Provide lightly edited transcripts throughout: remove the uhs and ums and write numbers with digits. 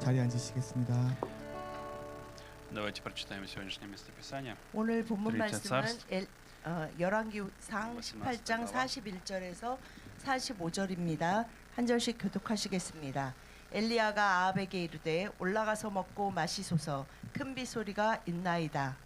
자리에 앉으시겠습니다. Давайте прочитаем сегодняшнее местописание. 오늘 본문 Третье 말씀은 царство. 열왕기상 18장 41절에서 45절입니다. 한 절씩 교독하시겠습니다. 엘리야가 아합에게 이르되 올라가서 먹고 마시소서 큰 빗소리가 있나이다.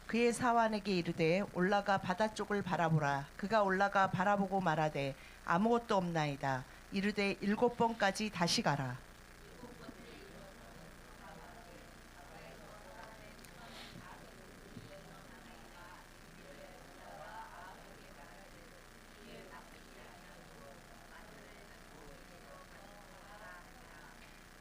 그의 사환에게 이르되 올라가 바다 쪽을 바라보라. 그가 올라가 바라보고 말하되 아무것도 없나이다. 이르되 7번까지 다시 가라.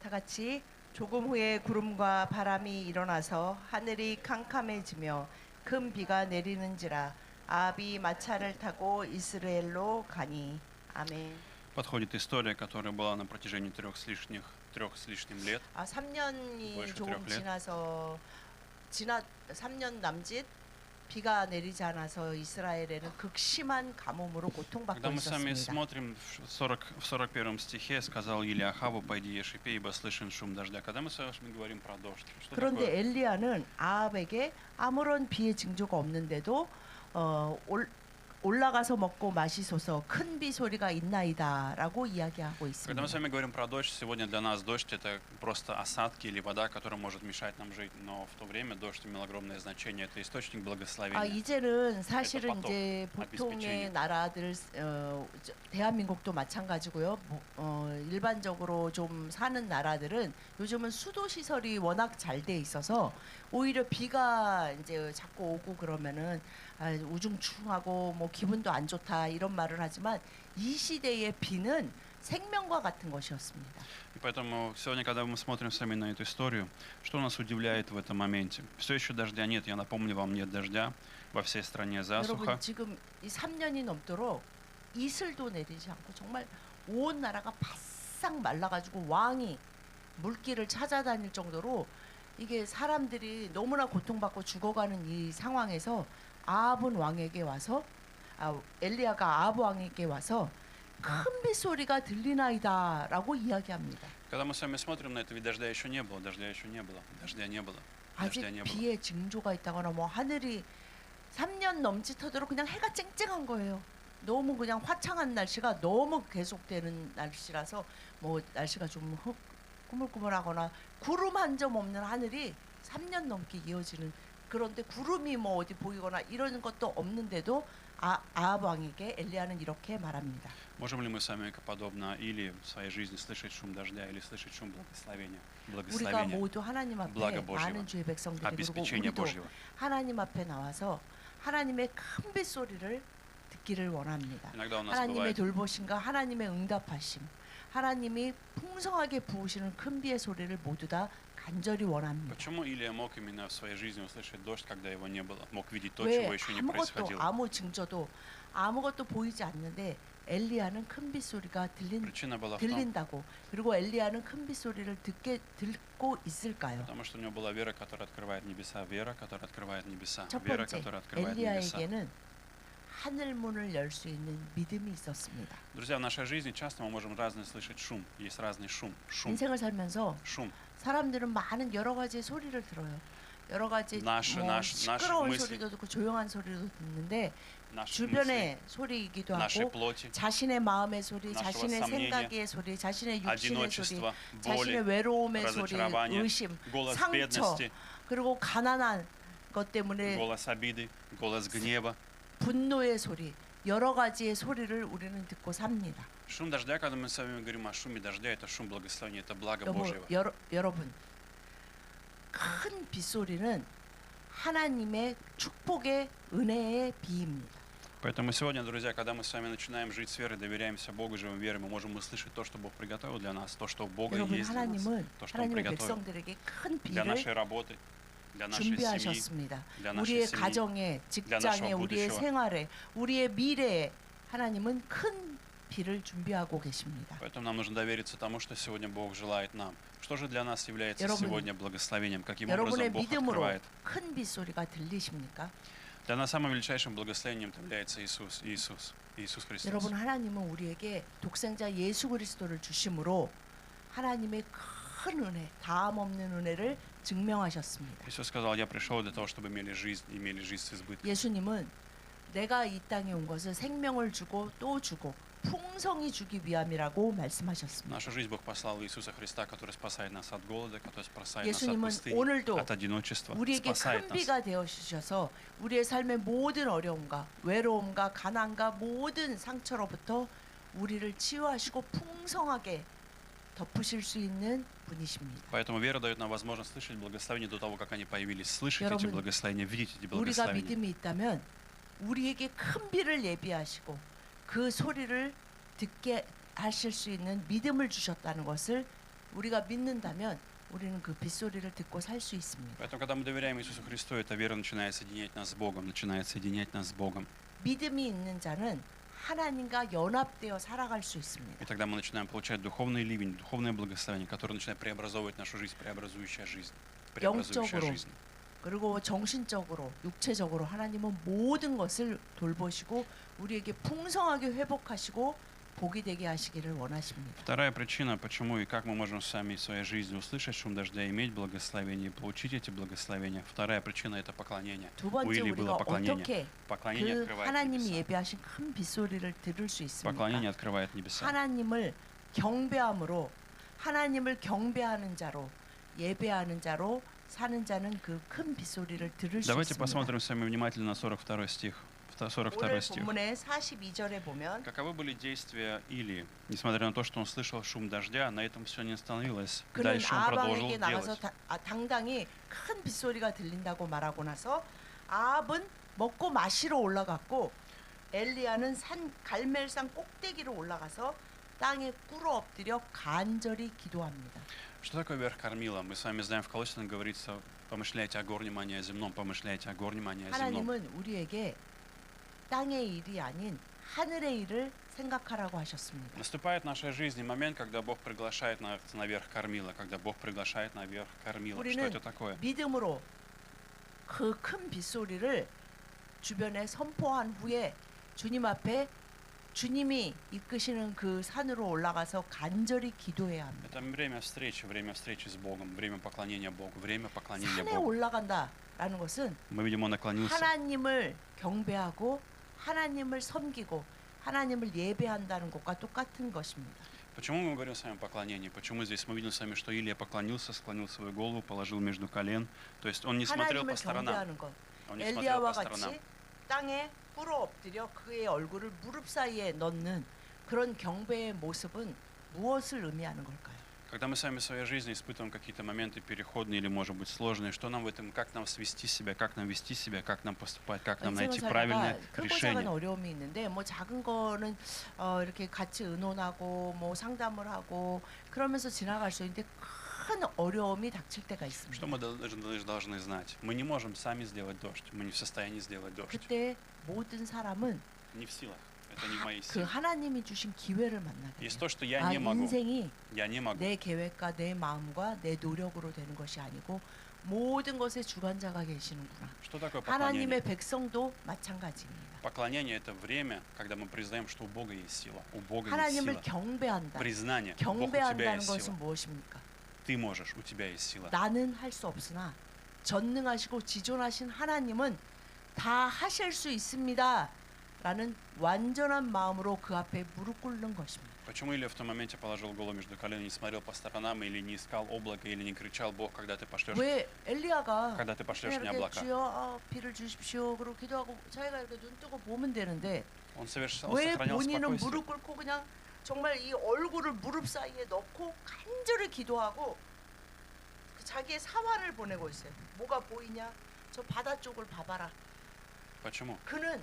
다 같이 조금 후에 구름과 바람이 일어나서 하늘이 캄캄해지며 큰 비가 내리는지라 아합이 마차를 타고 이스라엘로 가니. 아멘. Подходит история, которая была на протяжении трех с лишним лет. 3년이 больше 조금 3 лет. 지나 3년 남짓 비가 내리지 않아서 이스라엘에는 극심한 가뭄으로 고통받고 Когда мы с вами 있었습니다. смотрим в 41 стихе, сказал Илия Ахаву, пойди ешь и пей, ибо слышен шум дождя. Когда мы с вами говорим про дождь, что 그런데 такое? 엘리야는 아합에게 아무런 비의 징조가 없는데도 올라가서 먹고 마시소서 큰 비 소리가 있나이다라고 이야기하고 Когда мы 있습니다. с вами говорим про дождь, сегодня для нас дождь это просто осадки или вода, которая может мешать нам жить. Но в то время дождь имел огромное значение. Это источник благословения. 이제는 사실은 поток, 이제 보통의 обеспечение. 나라들 대한민국도 마찬가지고요. 일반적으로 좀 사는 나라들은 요즘은 수도 시설이 워낙 잘 돼 있어서 오히려 비가 이제 자꾸 오고 그러면은 우중충하고 뭐 기분도 안 좋다 이런 말을 하지만 이 시대의 비는 생명과 같은 것이었습니다. И поэтому сегодня, когда мы смотрим с вами на эту историю, что нас удивляет в этом моменте? Все еще дождя нет. Я напомню вам, нет дождя. Во всей стране засуха. 여러분 지금 이 3년이 넘도록 이슬도 내리지 않고 정말 온 나라가 바싹 말라가지고 왕이 물길을 찾아다닐 정도로 이게 사람들이 너무나 고통받고 죽어가는 이 상황에서 아합은 왕에게 와서 엘리야가 아합 왕에게 와서 큰 빗소리가 들리나이다라고 이야기합니다. Когда мы с вами смотрим на это, ведь дождя еще не было, дождя еще не было, дождя не было, 아직 дождя не было. 비의 징조가 있다거나 뭐 하늘이 3년 넘짓하도록 그냥 해가 쨍쨍한 거예요. 너무 그냥 화창한 날씨가 너무 계속되는 날씨라서 뭐 날씨가 좀 꾸물꾸물하거나 구름 한 점 없는 하늘이 3년 넘게 이어지는, 그런데 구름이 뭐 어디 보이거나 이런 것도 없는데도 아합 왕에게 엘리야는 이렇게 말합니다. Можем ли мы с вами, подобно Илии, в своей жизни слышать шум дождя или слышать шум благословения? 우리가 Благословения, 모두 하나님 앞에 Благо Божьего, 많은 주의 백성들이 그리고 обеспечения 우리도 Божьего. 하나님 앞에 나와서 하나님의 큰 빗소리를 듣기를 원합니다. Иногда у нас 하나님의 бывает, 돌보심과 하나님의 응답하심, 하나님이 풍성하게 부으시는 큰 비의 소리를 모두 다 간절히 원합니다. почему Илия мог именно в своей жизни услышать дождь, когда его не было, мог видеть то, 왜 чего еще не 아무것도 происходило? 아무 징조도 아무것도 보이지 않는데 엘리야는 큰 빗소리가 Причина была в том, 들린다고, 그리고 엘리야는 큰 빗소리를 듣고 있을까요? потому что у него была вера, которая открывает небеса, вера, которая открывает небеса, 첫 вера, 번째, которая открывает небеса. 엘리야에게는 하늘 문을 열 수 있는 믿음이 있었습니다. Друзья, в нашей жизни часто мы можем разный слышать шум. Есть разный шум. 인생을 살면서 Шум. 사람들은 많은 여러 가지의 소리를 들어요. 여러 가지 Наши 시끄러운 мысли. 소리도 듣고 조용한 소리도 듣는데 Наши мысли, 주변의 소리이기도 нашей 하고 плоти, 자신의 마음의 소리, нашего 자신의 сомнения, 생각의 소리, 자신의 육신의 소리, одиночества, 자신의 боли, 외로움의 소리, разочарования, 의심, голос 상처, бедности, 그리고 가난한 것 때문에 голос обиды, голос гнева. 분노의 소리, 여러 가지의 소리를 우리는 듣고 삽니다. Шум дождя, когда мы с вами говорим о шуме дождя, это шум благословения, это благо Божьего. 여러분, 큰 빗소리는 하나님의 축복의 은혜의 비입니다. Поэтому сегодня, друзья, когда мы с вами начинаем жить с верой, доверяемся Богу, живем верой, мы можем услышать то, что Бог приготовил для нас, то, что у Бога 여러분, есть для нас, 하나님은 то, что Он 하나님의 приготовил 백성들에게 큰 для 비를 нашей работы, для нашей семьи, 준비하셨습니다. для нашей 우리의 семьи. 가정에, 직장에, нашего 우리의 будущего. 생활에, 우리의 미래에 하나님은 큰 비를 준비하고 계십니다. Поэтому нам нужно довериться тому, что сегодня Бог желает нам. Что же для нас является 여러분, сегодня благословением? Каким 여러분의 образом Бог 믿음으로 открывает? 큰 빗소리가 들리십니까? Для нас самым величайшим благословением является Иисус Христос. 여러분, 하나님은 우리에게 독생자 예수 그리스도를 주심으로 하나님의 큰 은혜, 다함 없는 은혜를 증명하셨습니다. Иисус сказал: я пришел для того, чтобы имели жизнь с избытком. 예수님은 내가 이 땅에 온 것을 생명을 주고 또 주고 풍성히 주기 위함이라고 말씀하셨습니다. Нашу жизнь Бог послал Иисуса Христа, который спасает нас от голода, который спасает нас от 예수님은 пустыни, 오늘도 от одиночества, 우리에게 спасает 큰 нас. 비가 되어 주셔서 우리의 삶의 모든 어려움과 외로움과 가난과 모든 상처로부터 우리를 치유하시고 풍성하게 덮으실 수 있는 분이십니다. Поэтому вера дает нам возможность слышать благословения до того, как они появились. Слышать эти 여러분, благословения, видеть эти 우리가 благословения. 믿음이 있다면 우리에게 큰 비를 예비하시고 그 소리를 듣게 하실 수 있는 믿음을 주셨다는 것을 우리가 믿는다면 우리는 그 빗소리를 듣고 살 수 있습니다. Поэтому, когда мы доверяем Иисусу Христу, эта вера начинает соединять нас с Богом, начинает соединять нас с Богом. 믿음이 있는 자는 하나님과 연합되어 살아갈 수 И 있습니다. тогда мы начинаем получать духовный ливень, духовное благословение, которое начинает преобразовывать нашу жизнь, преобразующая 영적으로 жизнь. 그리고 정신적으로, 육체적으로 하나님은 모든 것을 돌보시고 우리에게 풍성하게 회복하시고 복이 되게 하시기를 원하십니다. Вторая причина, почему и как мы можем сами в своей жизни услышать шум дождя, иметь благословение, получить эти благословения. Вторая причина — это поклонение. 두 У 번째, Илии было 우리가 поклонение. 어떻게 Поклонение 그 открывает 하나님이 небеса. 예배하신 큰 빗소리를 들을 수 있습니까? Поклонение открывает небеса. 하나님을 경배함으로, 하나님을 경배하는 자로, 예배하는 자로 사는 자는 그 큰 빗소리를 들을 수 Давайте 있습니다. посмотрим с вами внимательно на 42 стих. 42 오늘 стих. 본문의 42절에 보면 Каковы были действия Илии? Несмотря на то, что он слышал шум дождя, на этом все не остановилось. 그는 Дальше он продолжил 아합에게 나가서 делать. 당당히 큰 빗소리가 들린다고 말하고 나서 아합은 먹고 마시러 올라갔고 엘리야는 갈멜산 꼭대기로 올라가서 땅에 꿇어 엎드려 간절히 기도합니다. Что такое верх кормила? Мы с вами знаем, в Колоссянам говорится: помышляйте о горнем, а не о земном, помышляйте о горнем, а не о земном. 하나님은 우리에게 땅의 일이 아닌 하늘의 일을 생각하라고 하셨습니다. Наступает в нашей жизни момент, когда Бог приглашает нас наверх кормила, когда Бог приглашает наверх кормила. Что 우리는 это такое? 믿음으로 그 큰 빗소리를 주변에 선포한 후에 주님 앞에 주님이 이끄시는 그 산으로 올라가서 간절히 기도해야 합니다. Это время встречи с Богом, время поклонения Богу, время поклонения 산에 Богу. 올라간다라는 것은 Мы видим, он наклонился. 하나님을 경배하고 하나님을 섬기고 하나님을 예배한다는 것과 똑같은 것입니다. Почему мы говорим с вами о поклонении? Почему здесь мы видим с вами, что Илия поклонился, склонил свою голову, положил между колен? То есть он не смотрел 하나님을 по сторонам. 경배하는 것. Он не смотрел 엘리야와 по сторонам. 같이 땅에 꿇어 엎드려 그의 얼굴을 무릎 사이에 넣는 그런 경배의 모습은 무엇을 의미하는 걸까요? Когда мы с вами в своей жизни испытываем какие-то моменты переходные или, может быть, сложные, что нам в этом, как нам свести себя, как нам вести себя, как нам поступать, как нам 인생을 найти 살다가 правильное 크고 작은 решение? 어려움이 있는데 뭐 작은 거는 이렇게 같이 의논하고 뭐 상담을 하고 그러면서 지나갈 수 있는데 큰 어려움이 닥칠 때가 Что 있습니다. мы должны знать? Мы не можем сами сделать дождь, мы не в состоянии сделать дождь. 그때 모든 사람은 Не в силах, это не в моей 그 силе. 하나님이 주신 기회를 만나게 Есть 돼요. то, что я 아, не могу. 인생이 Я не могу. 내 계획과 내 마음과 내 노력으로 되는 것이 아니고 모든 것의 주관자가 계시는구나. Что такое поклонение? 하나님의 백성도 마찬가지입니다. Поклонение — это время, когда мы признаем, что у Бога есть сила. У Бога есть 하나님을 сила. 경배한다. Признание. Бог, у тебя 경배한다는 есть 것은 сила. 무엇입니까? Ты можешь, у тебя есть сила. 나는 할 수 없으나 전능하시고 지존하신 하나님은 다 하실 수 있습니다. 라는 완전한 마음으로 그 앞에 무릎 꿇는 것입니다. Почему Илья в том моменте положил голову между колен, не смотрел по сторонам, или не искал облако, или не кричал: Бог, когда ты пошлешь 왜 엘리야가 когда ты пошлешь мне 이렇게 облака? 주여 비를 주십시오. 그리고 기도하고 자기가 이렇게 눈 뜨고 보면 되는데 Он 왜 сохранял 본인은 спокойствие. 무릎 꿇고 그냥 정말 이 얼굴을 무릎 사이에 넣고 간절히 기도하고 자기의 사활을 보내고 있어요. 뭐가 보이냐? 저 바다 쪽을 봐봐라. Почему? 그는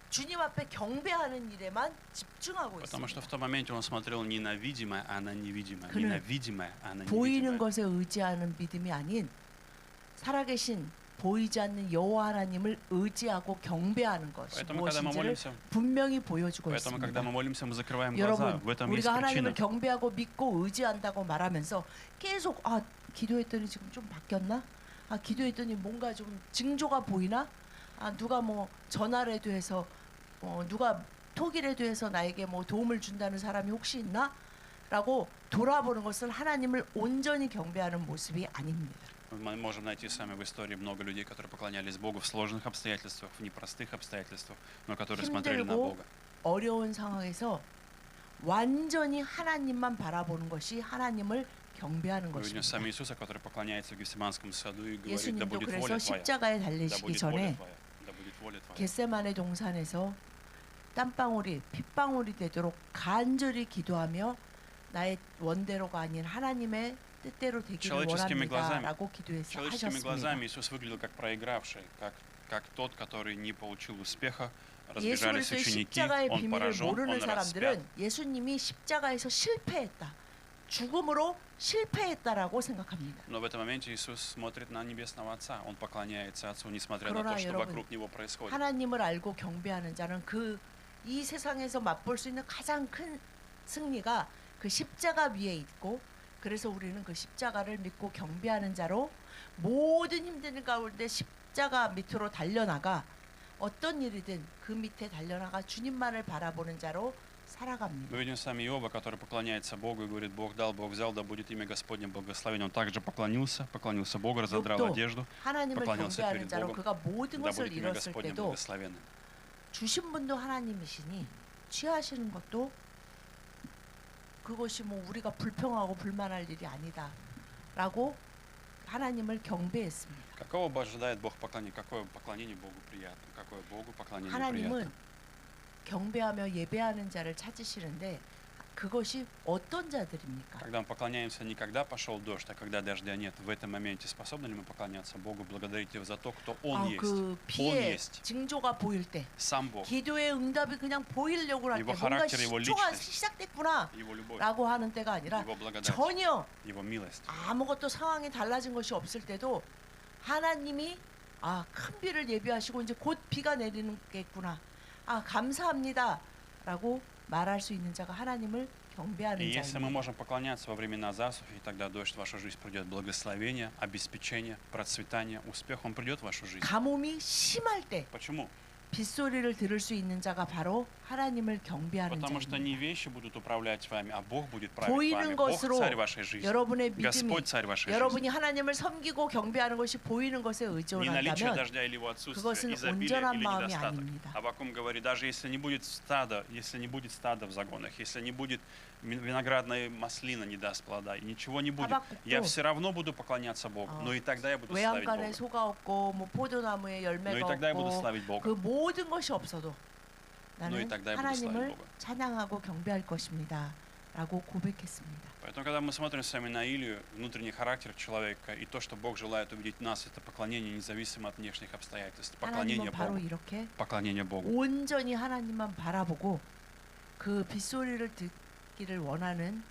주님 앞에 경배하는 일에만 집중하고 Потому что в 있습니다. том моменте он смотрел не на видимое, а на невидимое. Не 그는 на видимое, а на 보이는 невидимое. 것에 의지하는 믿음이 아닌 살아계신 보이지 않는 여호와 하나님을 의지하고 경배하는 것이 Поэтому, когда мы 무엇인지를 молимся, 분명히 보여주고 поэтому, когда 있습니다. мы молимся, мы закрываем глаза. 여러분, В этом есть 우리가 하나님을 причина. 경배하고 믿고 의지한다고 말하면서 계속 기도했더니 지금 좀 바뀌었나? 기도했더니 뭔가 좀 징조가 보이나? 아 누가 뭐 전화라도 해서 누가 톡이라도 해서 나에게 뭐 도움을 준다는 사람이 혹시 있나? 라고 돌아보는 것은 하나님을 온전히 경배하는 모습이 아닙니다. Мы можем найти с вами в истории много людей, которые поклонялись Богу в сложных обстоятельствах, в непростых обстоятельствах, но которые смотрели на 힘들고 Бога. 어려운 상황에서 완전히 하나님만 바라보는 것이 하나님을 경배하는 Мы видим 것입니다. сами Иисуса, который поклоняется в Гефсиманском саду и говорит: да 예수님도 будет 그래서 воля Твоя, 십자가에 да 달리시기 будет воля 전에 Твоя, да будет воля Твоя. 겟세마네 동산에서 땀방울이 핏방울이 되도록 간절히 기도하며 나의 원대로가 아닌 하나님의 뜻대로 되기를 Человеческими 원합니다라고 기도해서 Человеческими 하셨습니다. глазами Иисус выглядел как проигравший, как тот, который не получил успеха. 예수 Разбежались 그리스도의 ученики, 십자가의 он 비밀을 поражен, 모르는 он распят. 사람들은 예수님이 십자가에서 실패했다. 죽음으로 실패했다라고 생각합니다. Но в этом моменте Иисус смотрит на Небесного Отца. Он поклоняется Отцу, несмотря на 그러나 то, что 여러분, вокруг Него происходит. 하나님을 알고 경배하는 자는 이 세상에서 맛볼 수 있는 가장 큰 승리가 그 십자가 위에 있고, 그래서 우리는 그 십자가를 믿고 경배하는 자로 모든 힘든 가운데 십자가 밑으로 달려나가 어떤 일이든 그 밑에 달려나가 주님만을 바라보는 자로 살아갑니다. Мы видим с вами Иова, который поклоняется Богу и говорит: Бог дал, Бог взял, да будет имя Господне благословен. Он также поклонился Богу, разодрал 욥도 одежду, 하나님을 поклонился 경배하는 перед 자로 Богом. 그가 모든 Да 것을 будет имя 잃었을 Господне 때도 благословенным. 주신 분도 하나님이시니 취하시는 것도 그것이 뭐 우리가 불평하고 불만할 일이 아니다라고 하나님을 경배했습니다. Какого бы ожидает Бог поклонения? Какое поклонение Богу приятно? Какое Богу поклонение 하나님은 приятно? 경배하며 예배하는 자를 찾으시는데 그것이 어떤 자들입니까? Когда мы поклоняемся не когда пошел дождь, а когда дождя нет, в этом моменте способны ли мы поклоняться Богу, благодарить Его за то, кто Он есть? 그 Он 비의 есть, 징조가 보일 때, сам Бог, 기도의 응답이 그냥 보이려고 할 때, Его 뭔가 характер, Его 시초가 личность, 시작됐구나라고 Его любовь, 하는 때가 아니라 Его благодать, 전혀 Его милость. 아무것도 상황이 달라진 것이 없을 때도 하나님이 큰 비를 예비하시고 이제 곧 비가 내리는겠구나. 감사합니다라고 말할 수 있는 자가 하나님을 И 경배하는 если мы 자입니다. можем поклоняться во времена засухи, тогда дождь в вашу жизнь придет, благословение, обеспечение, процветание, успех, он придет в вашу жизнь. 가뭄이 심할 때 Почему? 빗소리를 들을 수 있는 자가 바로 하나님을 경배하는 Потому что не 자입니다. вещи будут управлять вами, а Бог будет править 보이는 вами. Бог 것으로 царь вашей жизни. 여러분의 믿음이 Господь царь вашей жизни. 여러분이 하나님을 섬기고 경배하는 것이 보이는 것에 Не наличие 의존한다면 дождя или его отсутствие, 그것은 изобилие 온전한 или 마음이 недостаток. 아닙니다. Аввакум говорит: даже если не будет стада в загонах, если не будет виноградная маслина не даст плода, и ничего не будет, я 하박국도 все равно буду поклоняться Богу. Но и тогда я буду славить 외양간에 Бога. 소가 없고 뭐 포도나무에 Но и 열매가 тогда я буду 없고 славить Бога. 그 모든 것이 없어도 No y 나는 тогда я буду славить 하나님을 Бога. 찬양하고 경배할 것입니다 라고 고백했습니다. Поэтому, когда мы смотрим с вами на Илью, внутренний характер человека и то, что Бог желает увидеть в нас, это поклонение независимо от внешних обстоятельств. Поклонение 하나님은 바로 Богу. 이렇게 Поклонение Богу. 온전히 하나님만 바라보고 그 빗소리를 듣기를 원하는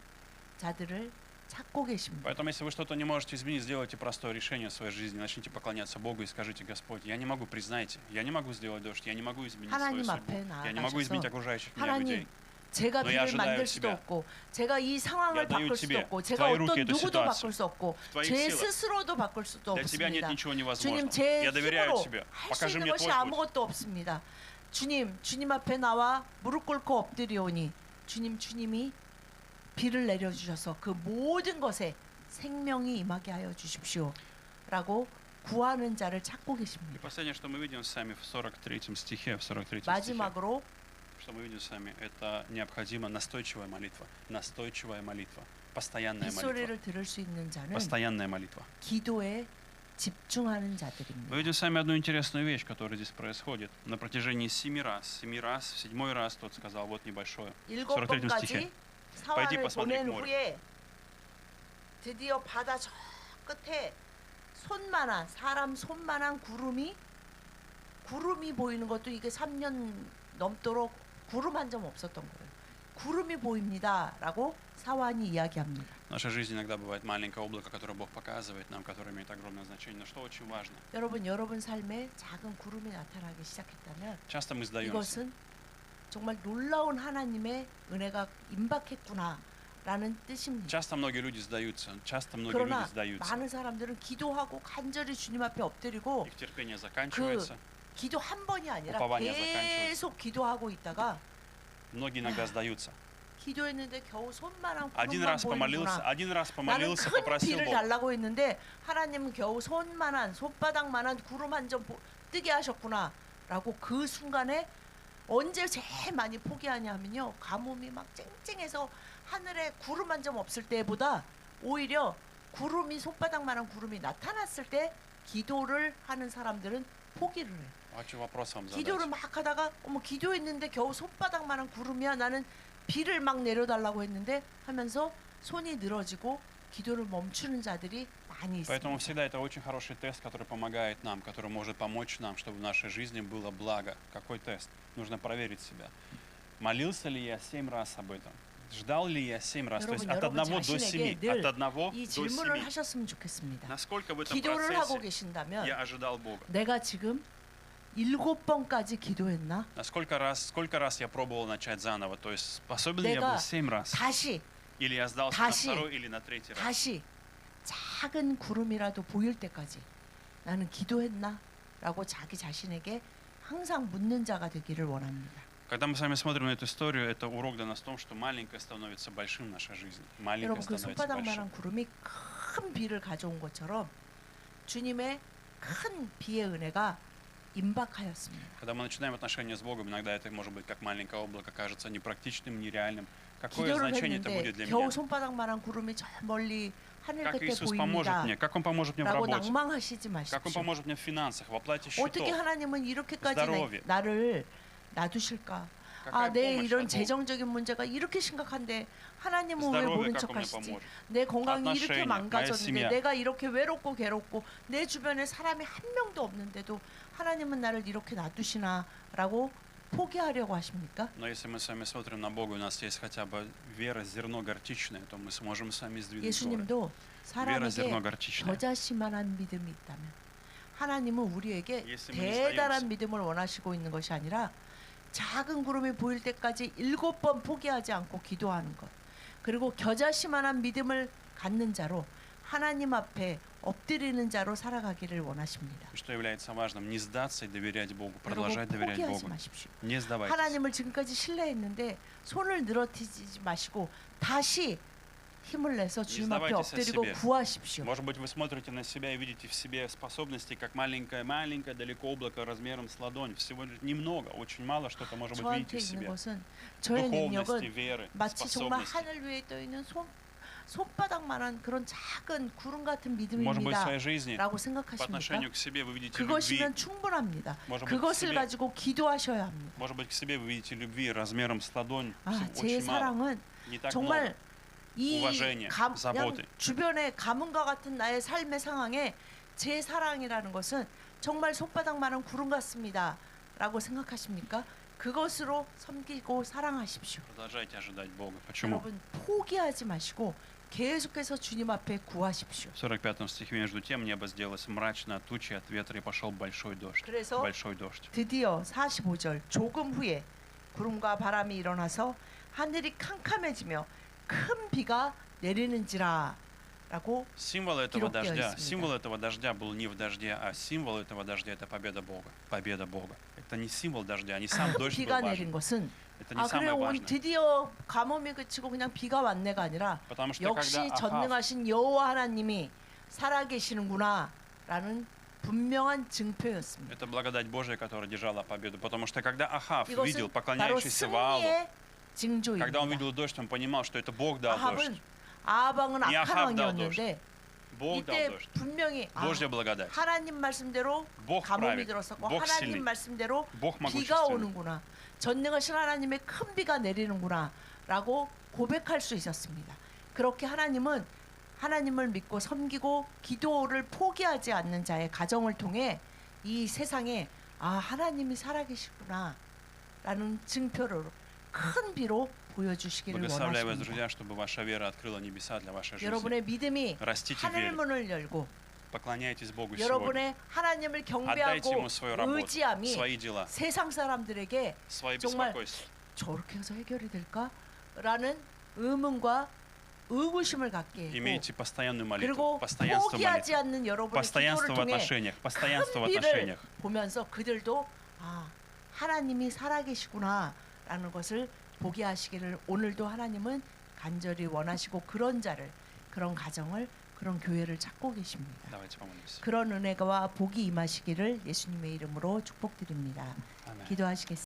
자들을 찾고 계십니다. Поэтому, если вы что-то не можете изменить, сделайте простое решение в своей жизни, начните поклоняться Богу и скажите: Господь, я не могу, признайте, я не могу сделать дождь, я не могу изменить свою 하나님 судьбу, 앞에 я не могу изменить 나아가셔서 окружающих меня 하나님 людей. 제가 너희 비를 ожидаю 만들 수도 тебя. 없고 제가 이 상황을 Я даю 바꿀 수도 тебе 없고 в 제가 твои 어떤 руки эту 누구도 ситуацию. 바꿀 수 없고 В твоих 제 силах. 스스로도 바꿀 수도 Для тебя нет 없습니다. ничего 주님 невозможного. 제 Я доверяю 힘으로 тебе. 할 수 Покажи 있는 мне 것이 твой путь. 아무것도 없습니다. 주님 앞에 나와 무릎 꿇고 엎드리오니 주님이 비를 내려주셔서 그 모든 것에 생명이 임하게 하여 주십시오 라고 구하는 자를 찾고 И 계십니다. последнее, что мы видим с вами в 43 стихе, 마지막으로 что мы видим с вами, это необходима настойчивая молитва, постоянная молитва, 빗소리를 들을 수 있는 자는 постоянная молитва. 기도에 집중하는 Мы 자들입니다. видим с вами одну интересную вещь, которая здесь происходит. На протяжении 7 раз, в 7-й раз тот сказал: вот небольшое. 7번까지 43 стихе. 사환을 посмотри 보낸 к морю. 후에 드디어 바다 저 끝에 손만한 사람 손만한 구름이 보이는 것도 이게 3년 넘도록 구름 한 점 없었던 거예요. 구름이 보입니다라고 사환이 이야기합니다. В нашей жизни иногда бывает маленькое облако, которое Бог показывает нам, которое имеет огромное значение. Но что очень важно, 여러분 삶에 작은 구름이 나타나기 시작했다면 часто мы сдаемся. 이것은 정말 놀라운 하나님의 은혜가 임박했구나라는 뜻입니다. Часто многие люди сдаются. 그러나 많은 사람들은 기도하고 간절히 주님 앞에 엎드리고 Их терпение заканчивается. 기도 한 번이 아니라 Упование заканчивается. 계속 기도하고 있다가 Многие иногда сдаются. 기도했는데 겨우 손만한 Один 구름만 раз помолился, 보이는구나. один раз 나는 помолился, 큰 попросил 비를 Бога. 달라고 했는데 하나님은 겨우 손바닥만한 구름 한 점 뜨게 하셨구나라고 그 순간에 언제 제일 많이 포기하냐면요. 가뭄이 막 쨍쨍해서 하늘에 구름 한 점 없을 때보다 오히려 구름이 손바닥만한 구름이 나타났을 때 기도를 하는 사람들은 포기를 해요. Хочу вопрос вам 기도를 задать. 막 하다가 어머 기도했는데 겨우 손바닥만한 구름이야. 나는 비를 막 내려달라고 했는데 하면서 손이 늘어지고 기도를 멈추는 자들이 많이 Поэтому 있습니다. всегда это очень хороший тест, который помогает нам, который может помочь нам, чтобы в нашей жизни было благо. Какой тест? Нужно проверить себя. Молился ли я 7 раз об этом? Ждал ли я 7 раз? То есть от 여러분 1 до 7. 자신에게 От 늘 1 이 до 질문을 7. 하셨으면 좋겠습니다. Насколько в этом 기도를 하고 процессе 계신다면 я ожидал Бога? 내가 지금 7번까지 기도했나? На сколько раз я пробовал начать заново? То есть способен ли я был 내가 7 раз? 다시 Или я сдался на 다시, второй или на третий раз? 다시 작은 구름이라도 보일 때까지 나는 기도했나? 라고 자기 자신에게 항상 묻는 자가 되기를 원합니다. Когда мы с вами смотрим на эту историю, это урок для нас в том, что маленькое становится большим в нашей жизни. Маленькое 여러분 그 становится большим. 손바닥만한 구름이 큰 비를 가져온 것처럼 주님의 큰 비의 은혜가 임박하였습니다. Когда мы начинаем отношения с Богом, иногда это может быть как маленькое облако, кажется непрактичным, нереальным. Какое 기도를 значение это 했는데 будет для 겨우 меня? 손바닥만한 구름이 저 멀리 하늘 Как 끝에 Иисус поможет 보입니다. мне? Как Он поможет мне в 라고 работе? 낭망하시지 Как Он 마십시오. поможет мне в финансах, в оплате 어떻게 счетов? 하나님은 이렇게까지 здоровье. 나를 놔두실까? Какая 내 помощь 이런 от Бога? 재정적인 문제가 이렇게 심각한데 하나님은 왜 Здоровье 모른 как 척 Он мне 하시지? поможет? 내 건강이 이렇게 отношения, моя 망가졌는데 семья. 내가 이렇게 외롭고 괴롭고 내 주변에 사람이 한 명도 없는데도 하나님은 나를 이렇게 놔두시나라고 포기하려고 하십니까? Но если мы с вами смотрим на Бога, у нас есть хотя бы вера, зерно горчичное, то мы сможем с вами сдвинуть горы. 예수님도 Вера, зерно 사람에게 горчичное. 겨자씨만한 믿음이 있다면 하나님은 우리에게 예수님을 대단한 믿어요. 믿음을 원하시고 있는 것이 아니라 작은 구름이 보일 때까지 7번 포기하지 않고 기도하는 것, 그리고 겨자씨만한 믿음을 갖는 자로 하나님 앞에 엎드리는 자로 살아가기를 원하십니다. Что является важным? Не сдаться и доверять Богу, 여러분 продолжать доверять 포기하지 Богу. 마십시오. Не сдавайтесь. 하나님을 지금까지 신뢰했는데 손을 늘어뜨리지 마시고 다시 힘을 내서 주님 앞에 сдавайтесь о 엎드리고 себе. 구하십시오. Может быть, вы смотрите на себя и видите в себе способности, как маленькое-маленькое далеко облако размером с ладонь. Всего лишь немного, очень мало что-то, может быть, 저한테 видите в 있는 себе. 것은 저의 Духовности, 능력은 веры, 마치 정말 способности. 하늘 위에 떠 있는 손바닥만한 그런 작은 구름 같은 Может быть, в своей жизни 믿음입니다라고 по 생각하십니까? отношению к себе вы видите любви. 그것이면 충분합니다. Может быть, к 그것을 себе, 가지고 기도하셔야 합니다. может быть, к себе вы видите любви размером с ладонь. 제 Очень мало. 사랑은 Не так много. 정말 이 уважение, 그냥 заботы. 주변의 가뭄과 같은 나의 삶의 상황에 제 사랑이라는 것은 정말 손바닥만한 구름 같습니다라고 생각하십니까? 그것으로 섬기고 사랑하십시오. Продолжайте ожидать Бога. Почему? 여러분 포기하지 마시고 계속해서 주님 앞에 구하십시오. В 45 стихе между тем небо сделалось мрачно от тучи, от ветра, и пошел большой дождь. 그래서 Большой дождь. 드디어 45절 조금 후에 구름과 바람이 일어나서 하늘이 캄캄해지며 큰 비가 내리는지라라고 Символ этого 기록되어 дождя, 있습니다. символ этого дождя был не в дожде, а символ этого дождя это победа Бога. Победа Бога. Это не символ дождя, не сам 큰 дождь был 비가 내린 важен. 것은 Это не 아 그래 самое 오늘 важное. 드디어 가뭄이 그치고 그냥 비가 왔네가 아니라 Потому что 역시 когда Ахав, 전능하신 여호와 하나님이 살아계시는구나라는 분명한 증표였습니다. это благодать Божья, которая держала победу. Потому что когда Ахав видел 이것은 바로 поклоняющийся Ваалу, 승리의 когда он 징조입니다. видел дождь, он понимал, что это Бог дал 아합은 дождь. 아방은 이 악한 아합 dal 왕이었는데 Бог дал 이때 дождь. 분명히 Божья благодать. 하나님 말씀대로 Бог 가뭄이 правит. 들었었고 Бог 하나님 сильный. 말씀대로 Бог 비가 могущественный. 오는구나. 전능하신 하나님의 큰 비가 내리는구나라고 고백할 수 있었습니다. 그렇게 하나님은 하나님을 믿고 섬기고 기도를 포기하지 않는 자의 가정을 통해 이 세상에 아 하나님이 살아계시구나라는 증표를 큰 비로 보여주시기를 Благословляю вас, 원하십니다. друзья, чтобы ваша вера открыла небеса для вашей жизни. 여러분의 믿음이 Растите в 하늘 вере. 문을 열고 Поклоняйтесь Богу сегодня. 여러분의 하나님을 Отдайте 경배하고 Ему свою работу, 의지함이 свои дела, 세상 사람들에게 свои 정말 беспокойства. 저렇게 해서 해결이 될까? 라는 의문과 의구심을 갖게 하고 Имейте постоянную молитву, 그리고 постоянство 포기하지 молитвы, 않는 여러분의 постоянство 기도를 в 통해 отношениях, постоянство в 큰 빛을 отношениях. 보면서 그들도 아 하나님이 살아계시구나라는 것을 보게 하시기를 오늘도 하나님은 간절히 원하시고 그런 자를 그런 가정을 그런 교회를 찾고 계십니다. Давайте помолимся. 그런 은혜와 복이 임하시기를 예수님의 이름으로 축복드립니다. 아멘. 기도하시겠습니다.